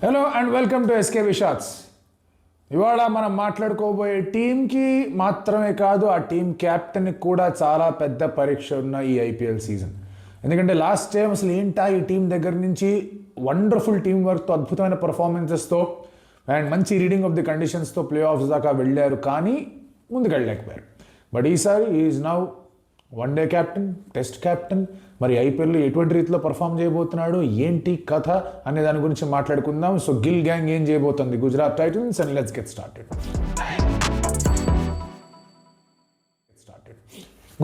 Hello and welcome to SKB shots. ఇవాళ మనం మాట్లాడుకోబోయే టీంకి మాత్రమే కాదు, ఆ టీం క్యాప్టెన్కి కూడా చాలా పెద్ద పరీక్ష ఉన్న ఈ ఐపీఎల్ సీజన్. ఎందుకంటే లాస్ట్ టైం అసలు ఏంటా ఈ టీం దగ్గర నుంచి వండర్ఫుల్ టీం వర్క్తో, అద్భుతమైన పర్ఫార్మెన్సెస్తో అండ్ మంచి రీడింగ్ ఆఫ్ ది కండిషన్స్తో ప్లే ఆఫ్స్ దాకా వెళ్ళారు, కానీ ముందుకు వెళ్ళలేకపోయారు. బట్ ఈసారి is now one day captain, test captain. మరి ఐపీఎల్లో ఎటువంటి రీతిలో పర్ఫామ్ చేయబోతున్నాడు, ఏంటి కథ అనే దాని గురించి మాట్లాడుకుందాం. సో గిల్ గ్యాంగ్ ఏం చేయబోతుంది Gujarat Titans, and let's get started.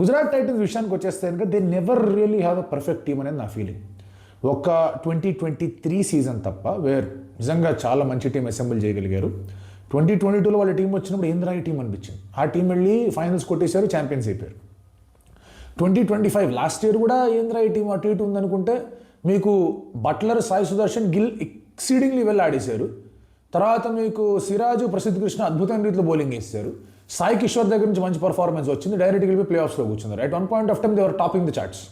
Gujarat Titans విషయానికి వచ్చేస్తే కనుక they never really have a perfect team అనేది నా ఫీలింగ్. ఒక 2023 సీజన్ తప్ప వేర్ నిజంగా చాలా మంచి టీం అసెంబ్ల్ చేయగలిగారు. 2022లో వాళ్ళ టీం వచ్చినప్పుడు ఏంద్రా ఈ టీం అనిపించింది. ఆ టీం వెళ్ళి ఫైనల్స్ కొట్టేశారు, ఛాంపియన్స్ అయిపోయారు. 2025 లాస్ట్ ఇయర్ కూడా ఏంద్రా ఈ టీం అటు ఇటు ఉందనుకుంటే మీకు Buttler, Sai Sudharsan, Gill exceedingly well ఆడేశారు. తర్వాత మీకు సిరాజు, ప్రసిద్ధ్ కృష్ణ అద్భుతమైన రీతిలో బౌలింగ్ వేస్తారు. సాయి కిషోర్ దగ్గర నుంచి మంచి పర్ఫార్మెన్స్ వచ్చింది, డైరెక్ట్గా వెళ్ళి ప్లే ఆఫ్స్లో కూర్చున్నారు. At one point of time they were topping the charts.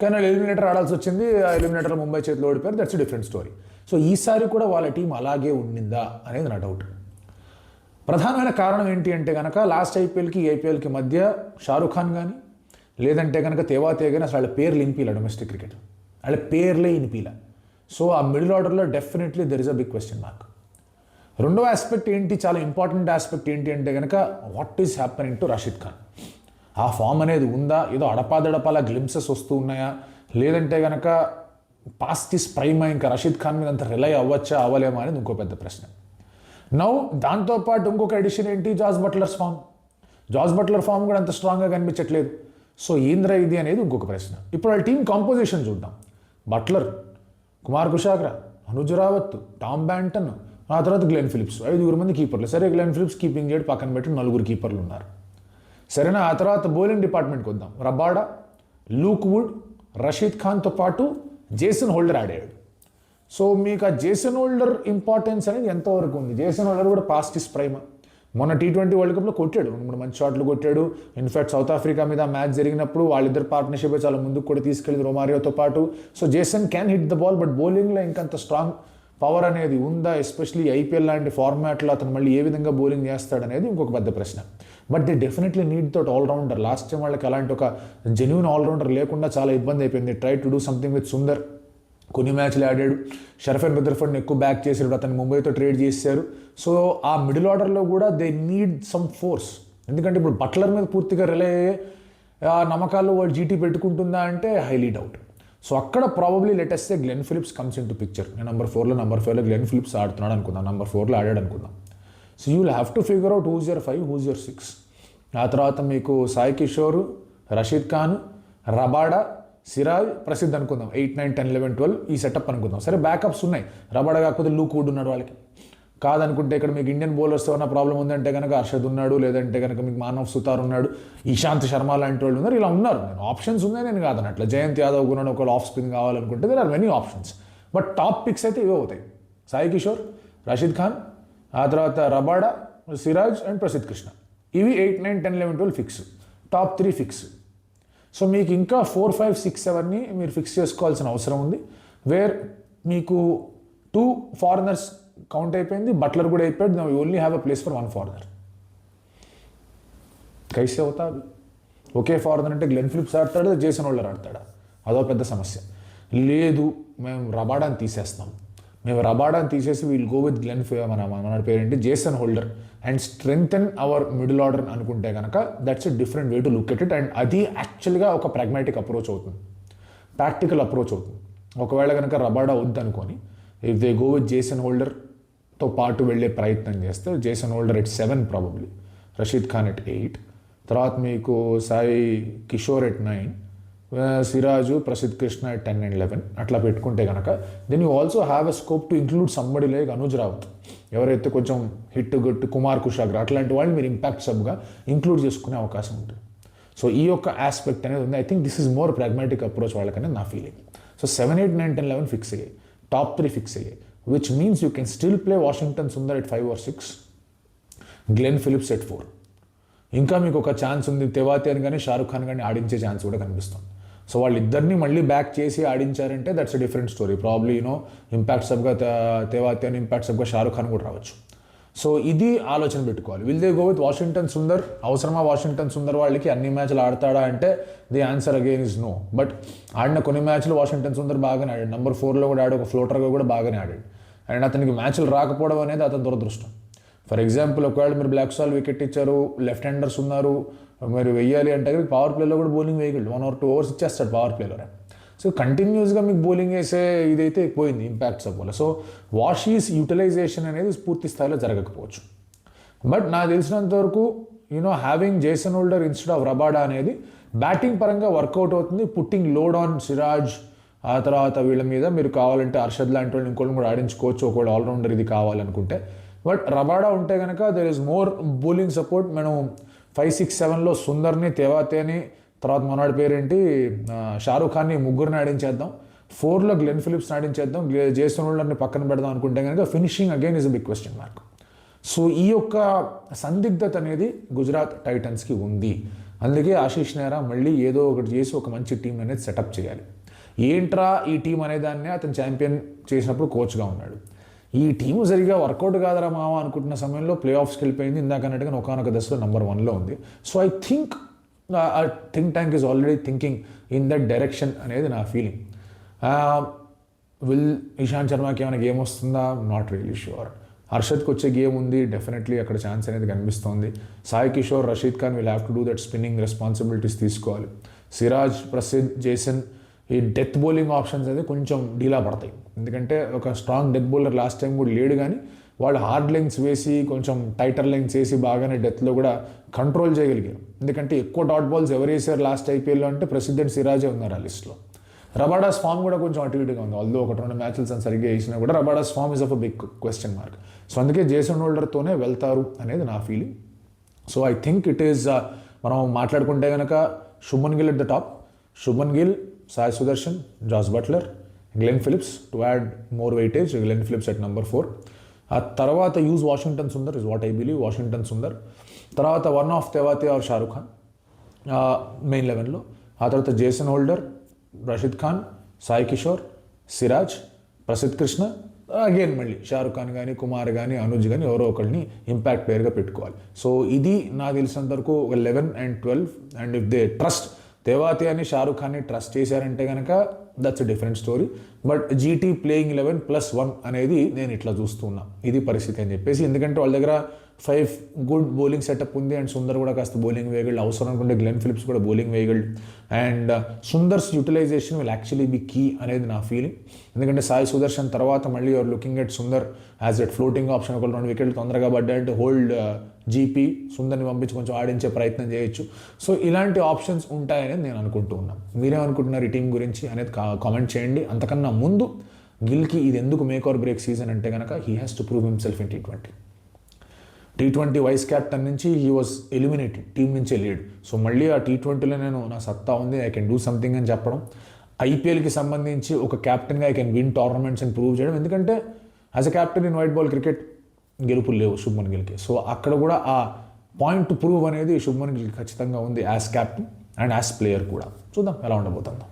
కానీ వాళ్ళు ఎలిమినేటర్ ఆడాల్సి వచ్చింది, ఆ ఎలిమినేటర్లో ముంబై చేతిలో ఓడిపోయారు. That's different story. సో ఈసారి కూడా వాళ్ళ టీం అలాగే ఉండిందా అనేది నా డౌట్. ప్రధానమైన కారణం ఏంటి అంటే కనుక లాస్ట్ ఐపీఎల్కి ఈ ఐపీఎల్కి మధ్య షారూఖ్ ఖాన్ కానీ లేదంటే కనుక తేవాతే కానీ అసలు వాళ్ళ పేర్లు వినిపిలా. డొమెస్టిక్ క్రికెట్ వాళ్ళ పేర్లే వినిపిలా. సో ఆ మిడిల్ ఆర్డర్లో definitely there is a big question mark. రెండవ ఆస్పెక్ట్ ఏంటి, చాలా ఇంపార్టెంట్ ఆస్పెక్ట్ ఏంటి అంటే కనుక what is happening to Rashid Khan. ఆ ఫామ్ అనేది ఉందా, ఏదో అడపాదడపాల గ్లింప్సెస్ వస్తూ ఉన్నాయా, లేదంటే కనుక పాస్ట్ ఇస్ ప్రైమ్, ఇంకా రషీద్ ఖాన్ మీద అంత రిలై అవ్వచ్చా అవ్వలేమా అనేది ఇంకో పెద్ద ప్రశ్న. నౌ దాంతోపాటు ఇంకొక ఎడిషన్ ఏంటి, Jos Buttler's form. Jos Buttler form కూడా అంత స్ట్రాంగ్గా కనిపించట్లేదు. సో ఏంద్రా ఇది అనేది ఇంకొక ప్రశ్న. ఇప్పుడు వాళ్ళ టీం కాంపోజిషన్ చూద్దాం. Buttler, Kumar Kushagra, Anuj Rawat, Tom Banton, ఆ తర్వాత గ్లెన్ ఫిలిప్స్, 5 మంది కీపర్లు. సరే గ్లెన్ ఫిలిప్స్ కీపింగ్ చేయడం పక్కన పెట్టి 4 కీపర్లు ఉన్నారు. సరేనా, ఆ తర్వాత బౌలింగ్ డిపార్ట్మెంట్కి వద్దాం. రబాడా, లూక్ వుడ్, రషీద్ ఖాన్తో పాటు జేసన్ హోల్డర్ ఆడాడు. సో మీకు ఆ జేసన్ హోల్డర్ ఇంపార్టెన్స్ అనేది ఎంతవరకు ఉంది. జేసన్ హోల్డర్ కూడా పాస్ట్ ఇస్ ప్రైమ్. మొన్న T20 వరల్డ్ కప్లో కొట్టాడు, 3 మంచి షాట్లు కొట్టాడు. ఇన్ఫాక్ట్ సౌత్ ఆఫ్రికా మీద మ్యాచ్ జరిగినప్పుడు వాళ్ళిద్దరు పార్ట్నర్షిప్ చాలా ముందుకు కూడా తీసుకెళ్ళింది రొమారియోతో పాటు. So Jason can hit the ball, but బౌలింగ్లో ఇంకంత స్ట్రాంగ్ పవర్ అనేది ఉందా, ఎస్పెషలీ ఐపీఎల్ లాంటి ఫార్మాట్లో అతను మళ్ళీ ఏ విధంగా బౌలింగ్ చేస్తాడనేది ఇంకొక పెద్ద ప్రశ్న. But they definitely need that allrounder. Last time వాళ్ళకి అలాంటి ఒక జెన్యూన్ ఆల్రౌండర్ లేకుండా చాలా ఇబ్బంది అయిపోయింది. Try to do something with Sundar, కొన్ని మ్యాచ్లు ఆడాడు. షరఫెన్ రదర్ఫర్డ్ని ఎక్కువ బ్యాక్ చేసాడు, అతను ముంబైతో ట్రేడ్ చేశారు. సో ఆ మిడిల్ ఆర్డర్లో కూడా దే నీడ్ సమ్ ఫోర్స్. ఎందుకంటే ఇప్పుడు బట్లర్ మీద పూర్తిగా రిలే అయ్యే నమ్మకాల్లో వాళ్ళు జీటీ పెట్టుకుంటుందా అంటే హైలీ డౌట్. సో అక్కడ probably latest Glenn Phillips comes in to picture. నేను నెంబర్ 5లో గ్లెన్ ఫిలిప్స్ ఆడుతున్నాడు అనుకుందాం, నెంబర్ 4లో ఆడాడు అనుకుందాం. So you will have to figure out whose your 5, whose your 6. ఆ తర్వాత మీకు సాయి కిషోర్, రషీద్ ఖాన్, రబాడా, సిరాజ్, ప్రసిద్ధ్ అనుకుందాం. 8, 9, 10, 11, 12 ఈ సెటప్ అనుకుందాం. సరే బ్యాకప్స్ ఉన్నాయి. రబాడా కాకపోతే లూక్ వుడ్ ఉన్నాడు వాళ్ళకి. కాదనుకుంటే ఇక్కడ మీకు ఇండియన్ బౌలర్స్ ఏమైనా ప్రాబ్లం ఉందంటే కనుక హర్షద్ ఉన్నాడు, లేదంటే కనుక మీకు మానవ్ సుతార్ ఉన్నాడు, ఇషాంత్ శర్మ లాంటి వాళ్ళు ఉన్నారు. ఇలా ఉన్నారు. నేను ఆప్షన్స్ ఉన్నాయి, నేను కాదనట్ల. జయంత్ యాదవ్ ఉన్నాడు, ఒకవేళ ఆఫ్ స్పిన్ కావాలనుకుంటే there are many options. But top picks అయితే ఇవే అవుతాయి. సాయి కిషోర్, రషీద్ ఖాన్, ఆ తర్వాత రబాడా, సిరాజ్ అండ్ ప్రసిద్ధ్ కృష్ణ. ఇవి 8, 9, 10, 11, 12 ఫిక్స్. Top 3 fix. సో మీకు ఇంకా 4, 5, 6, 7ని మీరు ఫిక్స్ చేసుకోవాల్సిన అవసరం ఉంది. వేర్ మీకు 2 ఫారినర్స్ కౌంట్ అయిపోయింది, బట్లర్ కూడా అయిపోయాడు. Now you only have a place for 1 foreigner. కైసే అవుతాడు. ఒకే ఫారినర్ అంటే గ్లెన్ ఫిలిప్స్ ఆడతాడు, జేసన్ హోల్డర్ ఆడతాడా, అదో పెద్ద సమస్య. లేదు మేము రబాడాని తీసేస్తాం, మేము రబాడాని తీసేసి వీల్ గో విత్ గ్లెన్ మన పేరేంటి Jason Holder and strengthen our middle order అనుకుంటే కనుక that's a different way to look at it. And అది యాక్చువల్గా ఒక ప్రాగ్మాటిక్ అప్రోచ్ అవుతుంది, ప్రాక్టికల్ అప్రోచ్ అవుతుంది. ఒకవేళ కనుక రబాడా వద్దనుకొని if they go with Jason హోల్డర్తో పాటు వెళ్ళే ప్రయత్నం చేస్తే Jason Holder at 7 probably, Rashid Khan at 8, తర్వాత మీకు Sai Kishore at 9, Siraj, Prasidh Krishna at 10 and 11 అట్లా పెట్టుకుంటే కనుక then you also have a scope to include somebody like Anuj Rawat, ఎవరైతే కొంచెం హిట్ గట్టు, కుమార్ కుషాగ్రా అట్లాంటి వాళ్ళు మీరు ఇంపాక్ట్ సబ్గా ఇంక్లూడ్ చేసుకునే అవకాశం ఉంటుంది. సో ఈ యొక్క ఆస్పెక్ట్ అనేది ఉంది. I think this is more pragmatic approach వాళ్ళకనేది నా ఫీలింగ్. సో 7, 8, 9, 10, 11 ఫిక్స్ అయ్యాయి, టాప్ 3 ఫిక్స్ అయ్యాయి, which means you can still play Washington Sundar at 5 or 6, Glenn Phillips at 4. ఇంకా మీకు ఒక ఛాన్స్ ఉంది, తెవాతే అని కానీ షారుఖ్ ఖాన్ కానీ ఆడించే ఛాన్స్ కూడా కనిపిస్తుంది. సో వాళ్ళిద్దరిని మళ్ళీ బ్యాక్ చేసి ఆడించారంటే that's a different story. Probably impact సబ్గా తేవాతే అని ఇంపాక్ట్ సబ్గా షారుఖ్ ఖాన్ కూడా రావచ్చు. సో ఇది ఆలోచన పెట్టుకోవాలి. Will they go with Washington Sundar? అవసరమా వాషింగ్టన్ సుందర్ వాళ్ళకి అన్ని మ్యాచ్లు ఆడతాడా అంటే the answer again is no. But ఆడిన కొన్ని మ్యాచ్లు వాషింగ్టన్ సుందర్ బాగానే ఆడాడు. నెంబర్ 4లో కూడా ఒక ఫ్లోటర్గా కూడా బాగానే ఆడాడు. అండ్ అతనికి మ్యాచ్లు రాకపోవడం అనేది అతని దురదృష్టం. ఫర్ ఎగ్జాంపుల్ ఒకవేళ మీరు బ్లాక్ సాల్ వికెట్ ఇచ్చారు, లెఫ్ట్ హ్యాండర్స్ ఉన్నారు, మీరు వెయ్యాలి అంటే పవర్ ప్లేలో కూడా బౌలింగ్ వేయగలడు. 1 or 2 overs ఇచ్చేస్తాడు పవర్ ప్లేలో. సో కంటిన్యూస్గా మీకు బౌలింగ్ వేసే ఇదైతే పోయింది ఇంపాక్ట్ సబ్ వల్ల. సో వాషీస్ యూటిలైజేషన్ అనేది పూర్తి స్థాయిలో జరగకపోవచ్చు. బట్ నాకు తెలిసినంత వరకు having Jason holder instead of Rabada అనేది బ్యాటింగ్ పరంగా వర్కౌట్ అవుతుంది. పుట్టింగ్ లోడ్ ఆన్ సిరాజ్, ఆ తర్వాత వీళ్ళ మీద మీరు కావాలంటే అర్షద్ లాంటి వాళ్ళు ఇంకోళ్ళని కూడా ఆడించుకోవచ్చు ఒకవేళ ఆల్రౌండర్ ఇది కావాలనుకుంటే. బట్ రబాడా ఉంటే కనుక there is more bowling support. మనం 5, 6, 7లో సుందర్ని, తేవాతేని, తర్వాత మనవాడి పేరేంటి షారూఖ్ ఖాన్ని ముగ్గురిని ఆడించేద్దాం. 4లో గ్లెన్ ఫిలిప్స్ని ఆడించేద్దాం. జేసన్ హోల్డర్ని పక్కన పెడదాం అనుకుంటే కనుక finishing again is a big question mark. So ఈ యొక్క సందిగ్ధత అనేది గుజరాత్ టైటన్స్కి ఉంది. అందుకే ఆశీష్ నెహ్రా మళ్ళీ ఏదో ఒకటి చేసి ఒక మంచి టీం అనేది సెటప్ చేయాలి. ఏంట్రా ఈ టీం అనేదాన్ని అతను ఛాంపియన్ చేసినప్పుడు కోచ్గా ఉన్నాడు. ఈ టీము సరిగా వర్కౌట్ కాదరా మామ అనుకుంటున్న సమయంలో ప్లే ఆఫ్స్కి వెళ్ళిపోయింది. ఇందాక అన్నట్టుగా ఒకనొక దశలో నెంబర్ 1లో ఉంది. సో ఐ థింక్ ఆ think tank is already thinking in that direction అనేది నా ఫీలింగ్. విల్ ఇషాంత్ శర్మకి ఏమైనా గేమ్ వస్తుందా? Not really sure. హర్షద్కి వచ్చే గేమ్ ఉంది, డెఫినెట్లీ అక్కడ ఛాన్స్ అనేది కనిపిస్తోంది. Sai Kishore, Rashid Khan will have to do that spinning responsibilities తీసుకోవాలి. సిరాజ్, ప్రసిద్, జేసన్ ఈ డెత్ బౌలింగ్ ఆప్షన్స్ అనేది కొంచెం డీలా పడతాయి. ఎందుకంటే ఒక strong death bowler last time కూడా లేడు, కానీ వాళ్ళు హార్డ్ లెంగ్స్ వేసి కొంచెం టైటర్ లెంగ్స్ వేసి బాగానే డెత్లో కూడా కంట్రోల్ చేయగలిగారు. ఎందుకంటే ఎక్కువ డాట్ బాల్స్ ఎవరు వేసారు లాస్ట్ ఐపీఎల్లో అంటే ప్రసిద్ధ్ అండ్ సిరాజే ఉన్నారు ఆ లిస్ట్లో. రబాడాస్ ఫామ్ కూడా కొంచెం అటు ఇటుగా ఉంది. ఆల్దో 1-2 మ్యాచెస్ అని సరిగ్గా వేసినా కూడా Rabada's form is of a big question mark. So అందుకే జేసన్ హోల్డర్తోనే వెళ్తారు అనేది నా feeling. So I think it is మనం మాట్లాడుకుంటే కనుక Shubman Gill at the top. Shubman Gill, Sai Sudharsan, Jos Buttler, Glenn Phillips to add more weightage. Glenn Phillips at number 4. ఆ తర్వాత use Washington Sundar is what I believe. Washington Sundar తర్వాత one of Tewatia or Shahrukh Khan main 11లో. ఆ తర్వాత Jason Holder, Rashid Khan, Sai Kishore, Siraj, Prasidh Krishna, again మళ్ళీ షారుఖ్ ఖాన్ కానీ, కుమార్ కానీ, అనుజ్ కానీ ఎవరో ఒకరిని ఇంపాక్ట్ ప్లేయర్గా పెట్టుకోవాలి. సో ఇది నాకు తెలిసినంత వరకు 11 and 12. And if they trust Tewatia అని షారుఖ్ ఖాన్ని ట్రస్ట్ చేశారంటే కనుక that's a different story. But GT playing 11+1 అనేది నేను ఇట్లా చూస్తున్నా, ఇది పరిస్థితి అని చెప్పేసి. ఎందుకంటే వాళ్ళ దగ్గర 5 గుడ్ బౌలింగ్ సెటప్ ఉంది. అండ్ సుందర్ కూడా కాస్త బౌలింగ్ వేయగలడు. అవసరం అనుకుంటే గ్లెన్ ఫిలిప్స్ కూడా బౌలింగ్ వేయగలడు. And Sundar's utilization will actually be key అనేది నా ఫీలింగ్. ఎందుకంటే సాయి సుదర్శన్ తర్వాత మళ్ళీ you're looking at Sundar as at floating option. ఒక 2 వికెట్లు తొందరగా పడ్డాయంటే హోల్డ్ జీపీ సుందర్ని పంపించి కొంచెం ఆడించే ప్రయత్నం చేయొచ్చు. సో ఇలాంటి ఆప్షన్స్ ఉంటాయనేది నేను అనుకుంటూ ఉన్నాను. మీరేమనుకుంటున్నారు ఈ టీం గురించి అనేది కామెంట్ చేయండి. అంతకన్నా ముందు గిల్కి ఇది ఎందుకు మేక్ ఆర్ బ్రేక్ సీజన్ అంటే కనుక he has to prove himself in T20 vice captain నుంచి హీ వాజ్ ఎలిమినేటెడ్, టీం నుంచే లీడ్. సో మళ్ళీ ఆ T20లో నేను నా సత్తా ఉంది, ఐ కెన్ డూ సంథింగ్ అని చెప్పడం. ఐపీఎల్కి సంబంధించి ఒక క్యాప్టెన్గా ఐ కెన్ విన్ టోర్నమెంట్స్ అని ప్రూవ్ చేయడం. ఎందుకంటే as a captain in white ball cricket గెలుపులు లేవు శుభ్మన్ గిల్కి. సో అక్కడ కూడా ఆ పాయింట్ ప్రూవ్ అనేది శుభ్మన్ గిల్కి ఖచ్చితంగా ఉంది as captain and as player కూడా. చూద్దాం ఎలా ఉండబోతుందో.